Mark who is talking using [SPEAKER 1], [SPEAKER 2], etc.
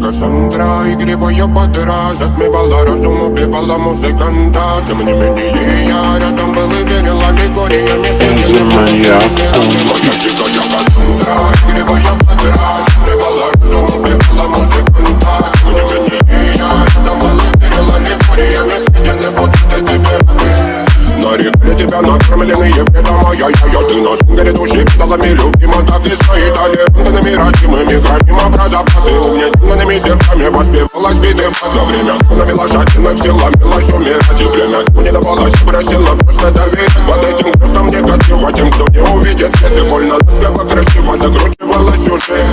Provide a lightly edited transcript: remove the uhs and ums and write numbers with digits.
[SPEAKER 1] Кассандра, игривая подра, затмевала разум, убивала музыканта. Тем не менее я рядом был и верил аллегориями.
[SPEAKER 2] Энди Маньяк.
[SPEAKER 1] Моя дикая Кассандра, игривая подра, затмевала разум, убивала музыканта. Тем не менее я рядом был и верил аллегориями. Я не буду тебе. Нарекли тебя накормленные бредом, ай-яй-яй. Ты на сунгере души педалами любима, так и стоит аллегантными родимыми. Храним образопасы угнетенными сердцами. Воспевалась биты за время навела жадных сил, ломилась умирать. И время не давалось, просила просто доверить. Под этим крутом негатива, тем, кто не увидит свет. И больно ласково, красиво закручивалась уже.